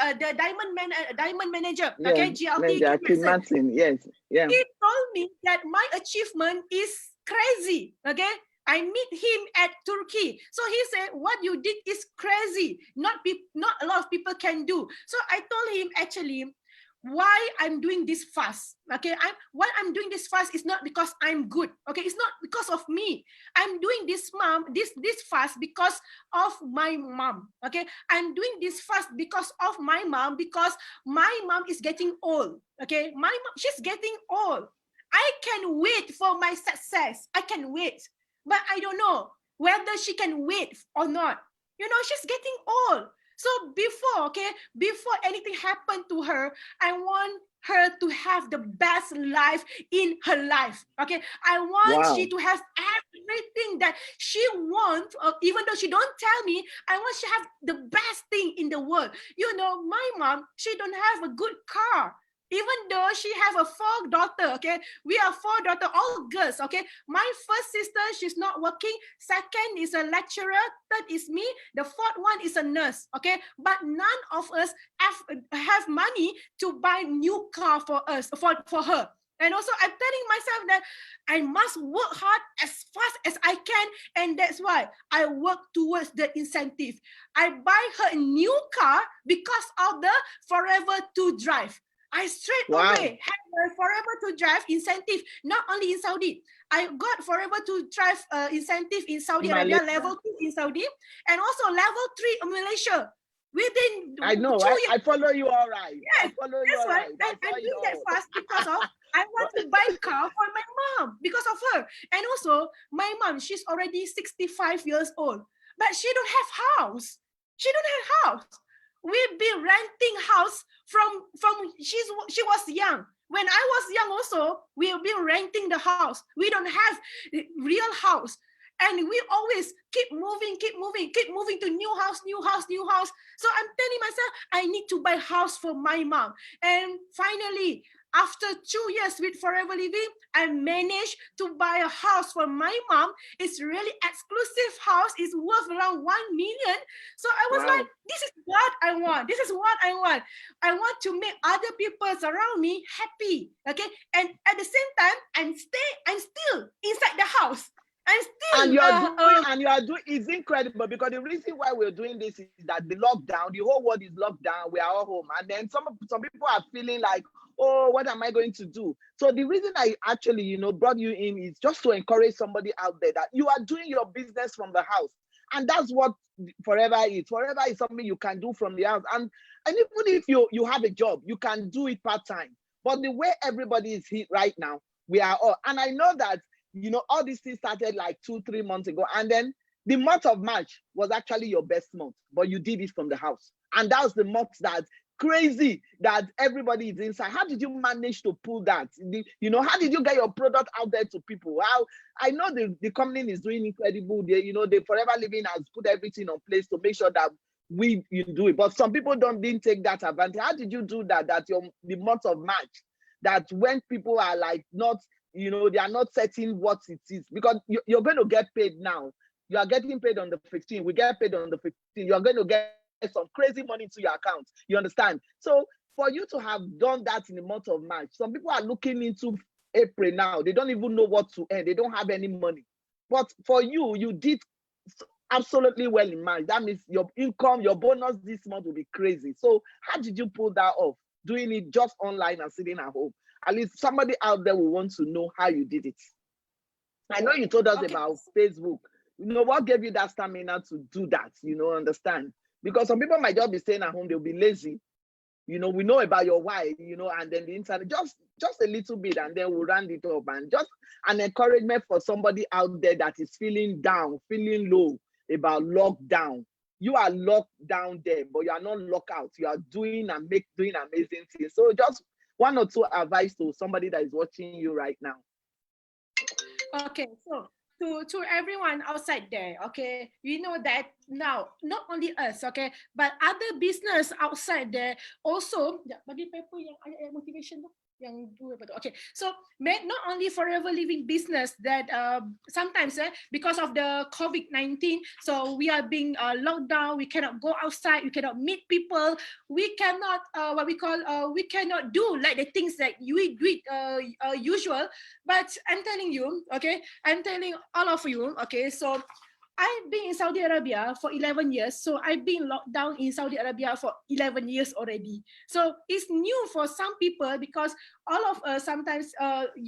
manager, yeah, okay, GLT Kim Maxon, yes, yeah. He told me that my achievement is crazy. Okay, I meet him at Turkey. So he said, what you did is crazy. Not a lot of people can do. So I told him actually why I'm doing this fast. Okay, why I'm doing this fast is not because I'm good. Okay, it's not because of me. I'm doing this fast because of my mom. Okay, I'm doing this fast because of my mom, because my mom is getting old. Okay, my mom, she's getting old. I can wait for my success. I can wait, but I don't know whether she can wait or not. You know, she's getting old. So before anything happened to her, I want her to have the best life in her life. Okay, I want she to have everything that she wants, even though she don't tell me. I want she have the best thing in the world. You know, my mom, she don't have a good car. Even though she have a 4 daughter, okay, we are 4 daughter, all girls, okay. My first sister, she's not working. Second is a lecturer. Third is me. The 4th one is a nurse, okay. But none of us have money to buy new car for us, for her. And also, I'm telling myself that I must work hard as fast as I can, and that's why I work towards the incentive. I buy her a new car because of the Forever to Drive. I straight away have a Forever to Drive incentive, not only in Saudi. I got Forever to Drive incentive in Saudi Arabia, level 2 in Saudi, and also level 3 in Malaysia. Within I know, 2 years. I follow you all right. Yes, I follow you all right. I'm doing that fast because of I want to buy a car for my mom because of her. And also, my mom, she's already 65 years old, but she don't have house. She don't have house. We've been renting house from she was young. When I was young also, we've been renting the house. We don't have real house. And we always keep moving to new house. So I'm telling myself, I need to buy house for my mom. And finally, after 2 years with Forever Living, I managed to buy a house for my mom. It's really exclusive house. It's worth around 1 million. So I was like, this is what I want. This is what I want. I want to make other people around me happy. Okay. And at the same time, I'm still inside the house. I'm still and you are doing it's incredible, because the reason why we're doing this is that the lockdown, the whole world is locked down, we are all home, and then some people are feeling like, oh, what am I going to do? So the reason I actually brought you in is just to encourage somebody out there that you are doing your business from the house, and that's what Forever is. Forever is something you can do from the house, and even if you have a job, you can do it part-time. But the way everybody is hit right now, we are all, and I know that all these things started like 2-3 months ago. And then the month of March was actually your best month, but you did it from the house. And that was the month that crazy that everybody is inside. How did you manage to pull that? How did you get your product out there to people? How I know the company is doing incredible. The Forever Living has put everything on place to make sure that you do it. But some people didn't take that advantage. How did you do that? The month of March, that when people are like not, they are not setting what it is, because you're going to get paid now. You are getting paid on the 15th. We get paid on the 15th. You are going to get some crazy money into your account. You understand? So for you to have done that in the month of March, some people are looking into April now. They don't even know what to earn. They don't have any money. But for you, you did absolutely well in March. That means your income, your bonus this month will be crazy. So how did you pull that off? Doing it just online and sitting at home? At least somebody out there will want to know how you did it. I know you told us about Facebook. What gave you that stamina to do that? Understand? Because some people might just be staying at home, they'll be lazy. We know about your why, and then the internet, just a little bit, and then we'll round it up. And just an encouragement for somebody out there that is feeling down, feeling low about lockdown. You are locked down there, but you are not locked out. You are doing amazing things. So just one or two advice to somebody that is watching you right now. Okay, so to everyone outside there, okay, you know that now not only us, okay, but other business outside there also. Bagi paper yang motivation tu. Okay, so not only Forever Living business that sometimes because of the COVID-19, so we are being locked down, we cannot go outside, we cannot meet people, we cannot we cannot do like the things that we do usual. But I'm telling you, okay, I'm telling all of you, okay, so I've been in Saudi Arabia for 11 years. So I've been locked down in Saudi Arabia for 11 years already. So it's new for some people because all of us sometimes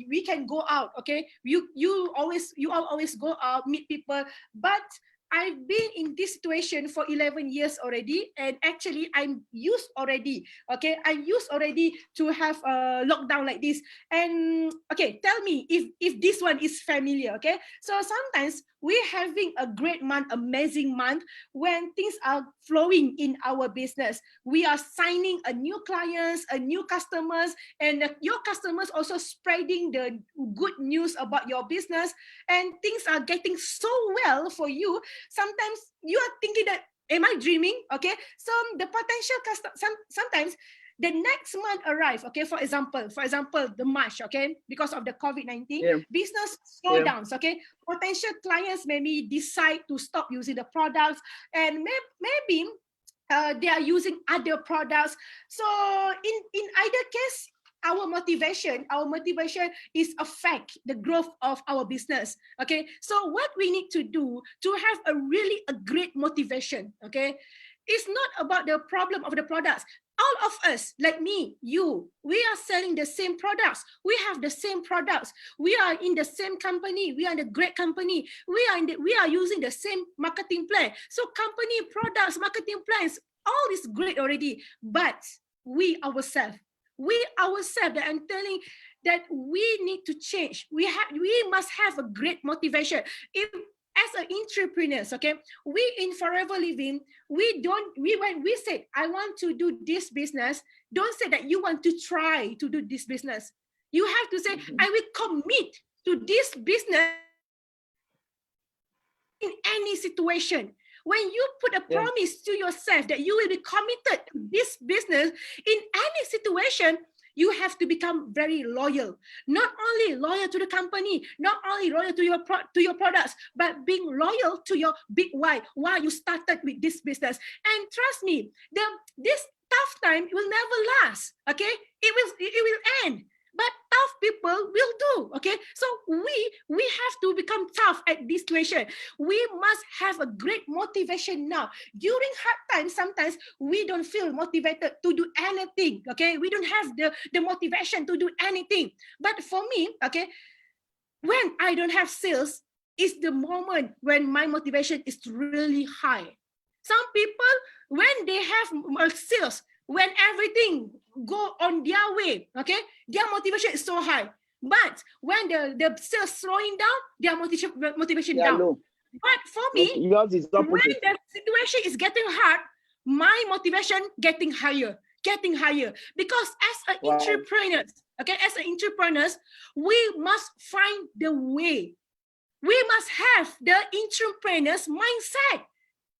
we can go out, okay? You all always go out, meet people, but I've been in this situation for 11 years already, and actually I'm used already, okay? I'm used already to have a lockdown like this. And okay, tell me if this one is familiar, okay? So sometimes we're having a great month, amazing month, when things are flowing in our business. We are signing a new clients, a new customers, and your customers also spreading the good news about your business, and things are getting so well for you. Sometimes you are thinking that, am I dreaming? Okay, so the potential customer, sometimes the next month arrive, okay, for example, the March, okay, because of the COVID-19, business slowdowns, okay, potential clients maybe decide to stop using the products, and maybe they are using other products. So in either case, our motivation is affect the growth of our business. Okay, so what we need to do to have a great motivation, okay, it's not about the problem of the products. All of us, like me, you, we are selling the same products. We have the same products. We are in the same company. We are in a great company. We are using the same marketing plan. So company products, marketing plans, all is great already. But we ourselves, that I'm telling that we need to change. We must have a great motivation. As entrepreneurs, okay, we in Forever Living, when we say I want to do this business, don't say that you want to try to do this business. You have to say, I will commit to this business in any situation. When you put a promise to yourself that you will be committed to this business in any situation, you have to become very loyal. Not only loyal to the company, not only loyal to your products, but being loyal to your big why you started with this business. And trust me, this tough time will never last. Okay, it will end. But tough people will do, okay? So we have to become tough at this situation. We must have a great motivation now. During hard times, sometimes we don't feel motivated to do anything, okay? We don't have the motivation to do anything. But for me, okay, when I don't have sales, is the moment when my motivation is really high. Some people, when they have sales, when everything go on their way, okay, their motivation is so high. But when the sales slowing down, their motivation down. Low. But for me, when the situation is getting hard, my motivation getting higher. getting higher. Because as an Wow. entrepreneur, okay, as an entrepreneurs, we must find the way. We must have the entrepreneur's mindset.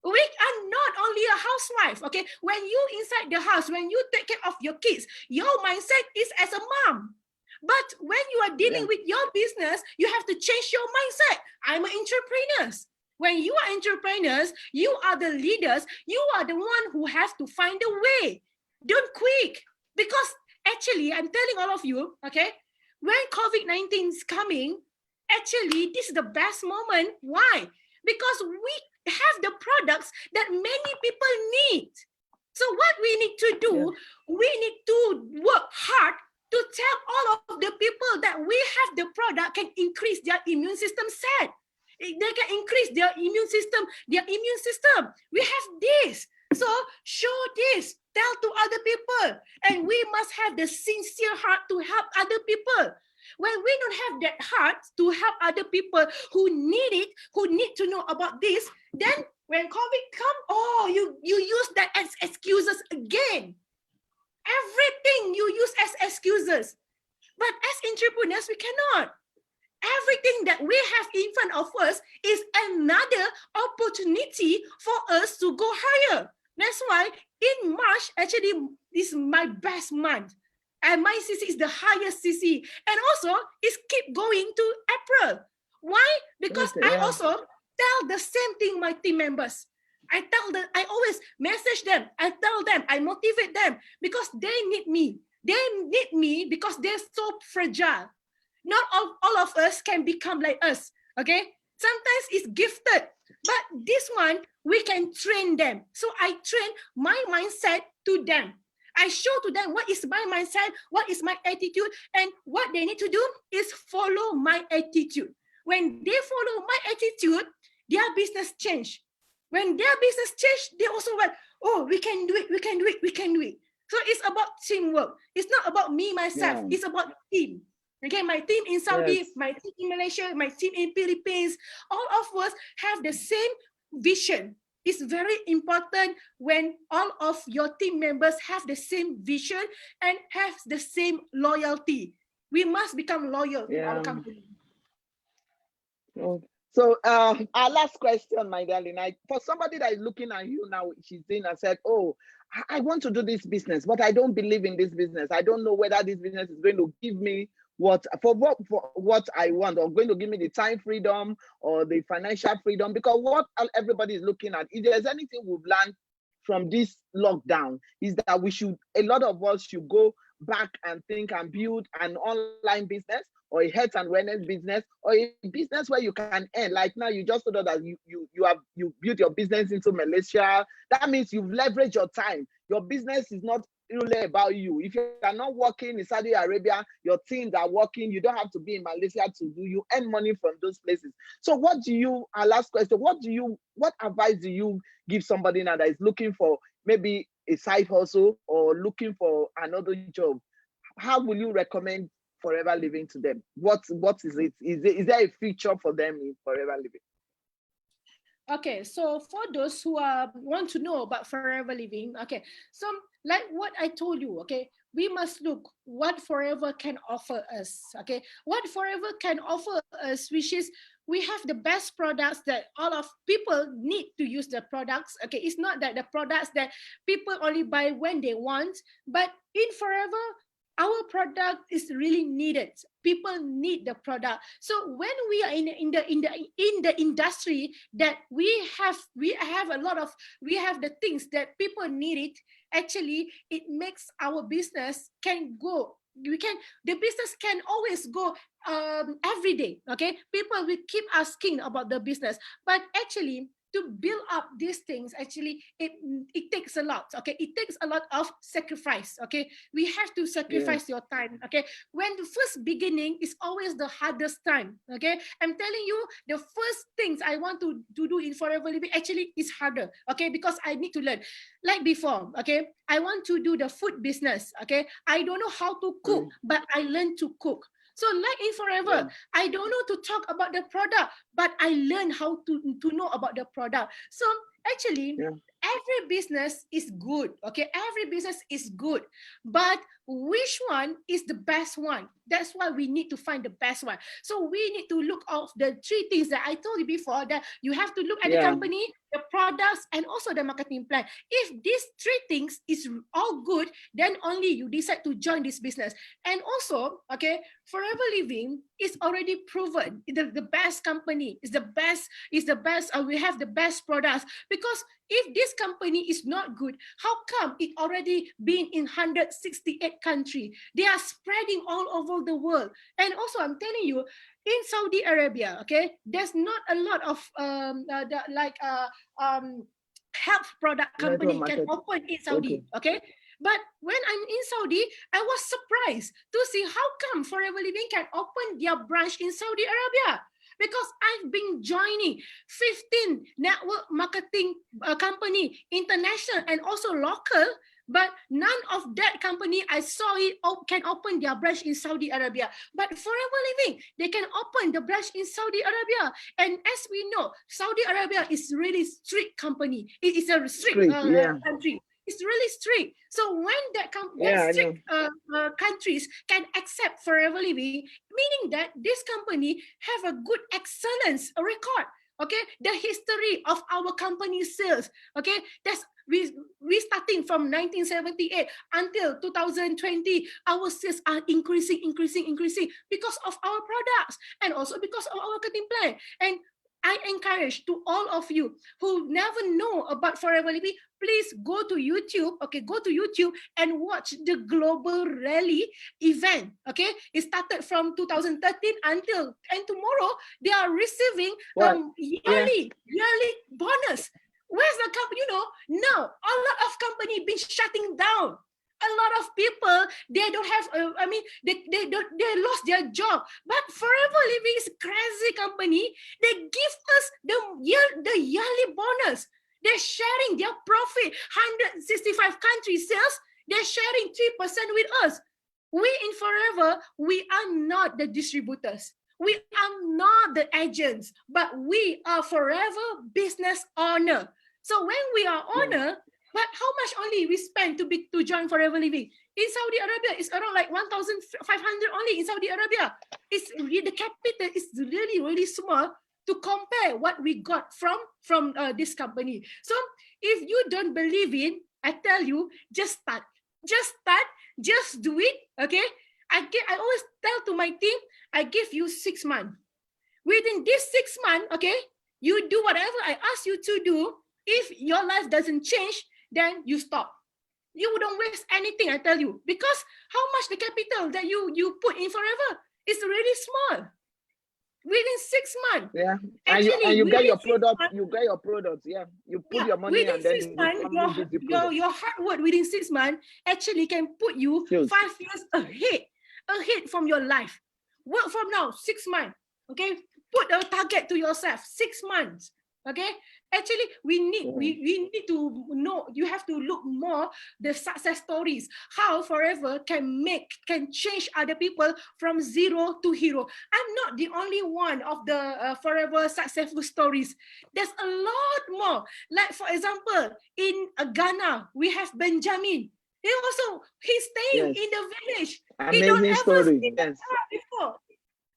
We are not only a housewife, okay? When you inside the house, when you take care of your kids, your mindset is as a mom. But when you are dealing with your business, you have to change your mindset. I'm an entrepreneur. When you are entrepreneurs, you are the leaders. You are the one who has to find a way. Don't quit. Because actually, I'm telling all of you, okay, when COVID-19 is coming, actually, this is the best moment. Why? Because we have the products that many people need. So what we need to do, we need to work hard to tell all of the people that we have the product can increase their immune system set. They can increase their immune system, We have this. So show this, tell to other people. And we must have the sincere heart to help other people. When we don't have that heart to help other people who need it, who need to know about this, then when COVID comes, oh, you use that as excuses again. Everything you use as excuses. But as entrepreneurs, we cannot. Everything that we have in front of us is another opportunity for us to go higher. That's why in March, actually, is my best month. And my CC is the highest CC. And also, it's keep going to April. Why? Because I also tell the same thing my team members. I always message them. I tell them, I motivate them because they need me. They need me because they're so fragile. Not all of us can become like us, okay? Sometimes it's gifted, but this one, we can train them. So I train my mindset to them. I show to them what is my mindset, what is my attitude, and what they need to do is follow my attitude. When they follow my attitude, their business change. When their business change, they also went, oh, we can do it, we can do it, we can do it. So it's about teamwork. It's not about me, myself. It's about team. Okay, my team in Saudi, my team in Malaysia, my team in Philippines, all of us have the same vision. It's very important when all of your team members have the same vision and have the same loyalty. We must become loyal to our company. So our last question, my darling, for somebody that is looking at you now, she's in and said, oh, I want to do this business, but I don't believe in this business. I don't know whether this business is going to give me what I want, or going to give me the time freedom or the financial freedom. Because what everybody is looking at, if there's anything we've learned from this lockdown, is that a lot of us should go back and think and build an online business, or a health and wellness business, or a business where you can earn. Like now, you just told us that you built your business into Malaysia. That means you've leveraged your time. Your business is not really about you. If you are not working in Saudi Arabia, your teams are working. You don't have to be in Malaysia to do. You earn money from those places. So our last question, what advice do you give somebody now that is looking for maybe a side hustle or looking for another job? How will you recommend Forever Living to them? What is it? Is there a feature for them in Forever Living? Okay, so for those who want to know about Forever Living, okay, so like what I told you, okay, we must look what Forever can offer us, okay, what Forever can offer us, which is we have the best products that all of people need to use the products, okay, it's not that the products that people only buy when they want, but in Forever, our product is really needed. People need the product. So when we are in the industry that we have the things that people need it. Actually, it makes our business can go. The business can always go every day. Okay, people will keep asking about the business, but actually, to build up these things, actually, it takes a lot. Okay, it takes a lot of sacrifice. Okay, we have to sacrifice your time. Okay, when the first beginning is always the hardest time. Okay, I'm telling you, the first things I want to do in Forever Living actually is harder. Okay, because I need to learn. Like before, okay, I want to do the food business. Okay, I don't know how to cook, but I learned to cook. So like in Forever, I don't know to talk about the product, but I learned how to know about the product. So Actually, every business is good. Okay, every business is good, but which one is the best one? That's why we need to find the best one. So we need to look at the three things that I told you before, that you have to look at the company, the products, and also the marketing plan. If these three things is all good, then only you decide to join this business. And also, okay, Forever Living is already proven the best company, is the best, we have the best products. Because if this company is not good, how come it already been in 168 countries? They are spreading all over the world. And also, I'm telling you, in Saudi Arabia, okay, there's not a lot of health product company can open in Saudi, okay? But when I'm in Saudi, I was surprised to see how come Forever Living can open their branch in Saudi Arabia. Because I've been joining 15 network marketing company, international and also local, but none of that company I saw it can open their branch in Saudi Arabia. But Forever Living, they can open the branch in Saudi Arabia. And as we know, Saudi Arabia is really strict company. It is a strict country. It's really strict. So when that strict countries can accept Forever Living, meaning that this company have a good excellence record. Okay, the history of our company sales. Okay, that's we starting from 1978 until 2020. Our sales are increasing because of our products and also because of our marketing plan. And I encourage to all of you who never know about Forever Living, please go to YouTube, okay, go to YouTube and watch the Global Rally event, okay? It started from 2013 until, and tomorrow they are receiving yearly bonus. Where's the company? You know, now a lot of company been shutting down. A lot of people, they don't have, they lost their job. But Forever Living is a crazy company. They give us the yearly bonus. They're sharing their profit, 165 country sales. They're sharing 3% with us. We in Forever, we are not the distributors. We are not the agents, but we are Forever business owner. So when we are owner, but how much only we spend to join Forever Living? In Saudi Arabia, it's around like 1,500 only in Saudi Arabia. It's the capital is really small to compare what we got from this company. So if you don't believe in, I tell you, just start, just do it. Okay, I always tell to my team, I give you 6 months. Within this 6 months, okay, you do whatever I ask you to do. If your life doesn't change, then you stop. You don't waste anything, I tell you, because how much the capital that you put in Forever is really small. Within 6 months, actually, and you get your product. You get your products. You put your money within and then 6 months, your hard work within 6 months actually can put you 5 years ahead from your life. Work from now 6 months. Okay, put a target to yourself 6 months. Okay, actually we need to know, you have to look more the success stories, how Forever can change other people from zero to hero. I'm not the only one of the Forever successful stories. There's a lot more. Like for example, in Ghana, we have Benjamin. He's staying in the village. Amazing he don't ever story. see the before.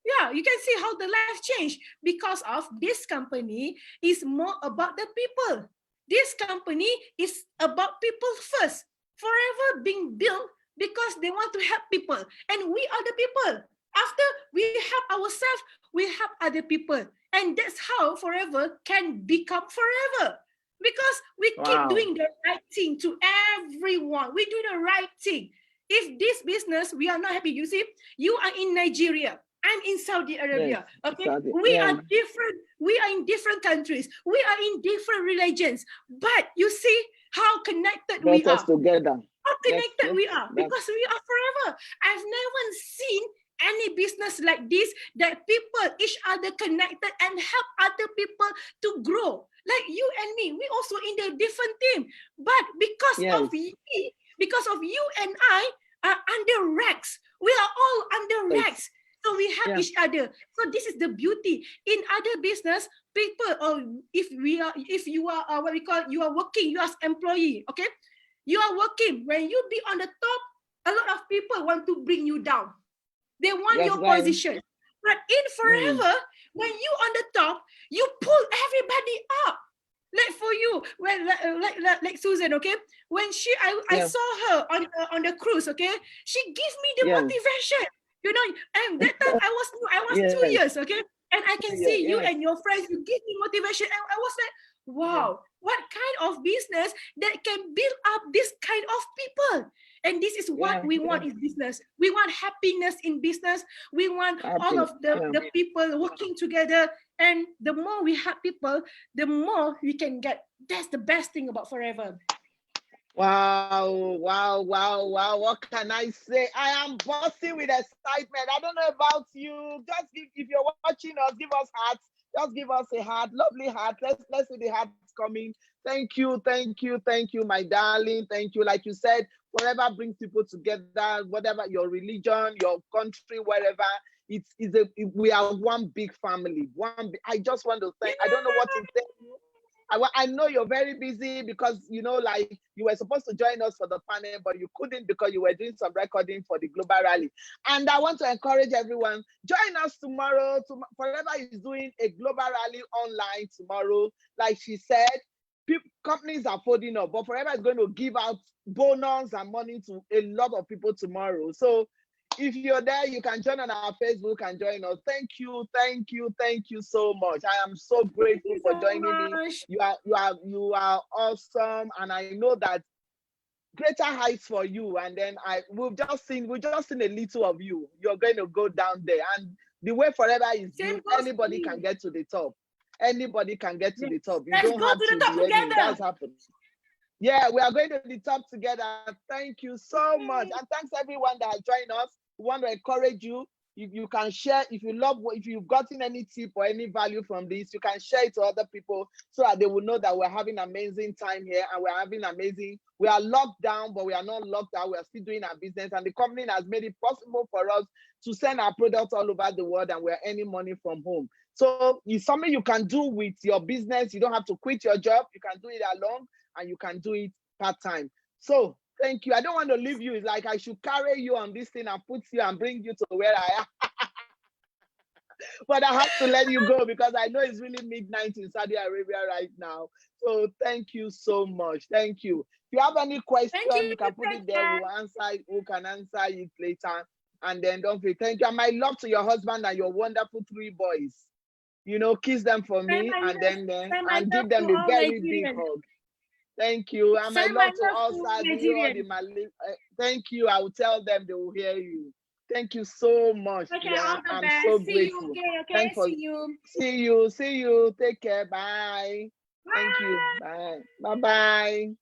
Yeah, you can see how the life changed because of this company is more about the people. This company is about people first. Forever being built because they want to help people. And we are the people. After we help ourselves, we help other people. And that's how Forever can become Forever. Because we keep doing the right thing to everyone. We do the right thing. If this business, we are not happy, you see, you are in Nigeria. I'm in Saudi Arabia. Okay, we are different. We are in different countries. We are in different religions. But you see how connected we are. Together. How connected we are because we are Forever. I've never seen any business like this that people each other connected and help other people to grow. Like you and me, we also in the different team. But because of you and I are under racks. We are all under racks. So we help each other. So this is the beauty. In other business, people, or if you are what we call, you are working, you as employee, okay, you are working. When you be on the top, a lot of people want to bring you down. They want That's your right. position. But in Forever, when you on the top, you pull everybody up. Like for you, when like Susan, okay, when I saw her on the cruise, okay, she gave me the motivation, you know. And that time I was 2 years, okay, and I can see you and your friends, you give me motivation, and I was like, wow, what kind of business that can build up this kind of people? And this is what we want in business. We want happiness in business. We want all of the people working together. And the more we have people, the more we can get. That's the best thing about Forever. Wow, wow, wow, wow. What can I say? I am bursting with excitement. I don't know about you. Just if you're watching us, give us hearts. Just give us a heart, lovely heart. Let's see the hearts coming. Thank you, thank you, thank you, my darling. Thank you. Like you said, Forever brings people together, whatever your religion, your country, wherever. We are one big family. I just want to thank. I don't know what to thank you. I know you're very busy because, you know, like you were supposed to join us for the panel, but you couldn't because you were doing some recording for the global rally. And I want to encourage everyone, join us tomorrow. Forever is doing a global rally online tomorrow. Like she said, companies are folding up, but Forever is going to give out bonus and money to a lot of people tomorrow. So if you're there, you can join on our Facebook and join us. Thank you, thank you, thank you so much. I am so grateful for joining me. You are awesome, and I know that greater heights for you. And then we've just seen a little of you. You're going to go down there, and the way Forever is built, anybody can get to the top. Anybody can get to the top. You don't have to do anything. That's happened. Yeah, we are going to the top together. Thank you so much. And thanks everyone that has joined us. We want to encourage you. You can share, if you've gotten any tip or any value from this, you can share it to other people so that they will know that we're having amazing time here, and we are locked down, but we are not locked out. We are still doing our business, and the company has made it possible for us to send our products all over the world, and we're earning money from home. So it's something you can do with your business. You don't have to quit your job. You can do it alone, and you can do it part-time. So thank you. I don't want to leave you. It's like I should carry you on this thing and put you and bring you to where I am. But I have to let you go because I know it's really midnight in Saudi Arabia right now. So thank you so much. Thank you. If you have any question, you can put it there. We'll answer it. We can answer it later. And then don't forget, thank you. And my love to your husband and your wonderful 3 boys. You know, kiss them for me, and then give them a very big hug. Thank you. And my love to all Saudi, all the Malay. Thank you. I will tell them, they will hear you. Thank you so much. Okay, yeah, I'm so grateful. Okay. See you. Take care. Bye. Thank you. Bye. Bye-bye.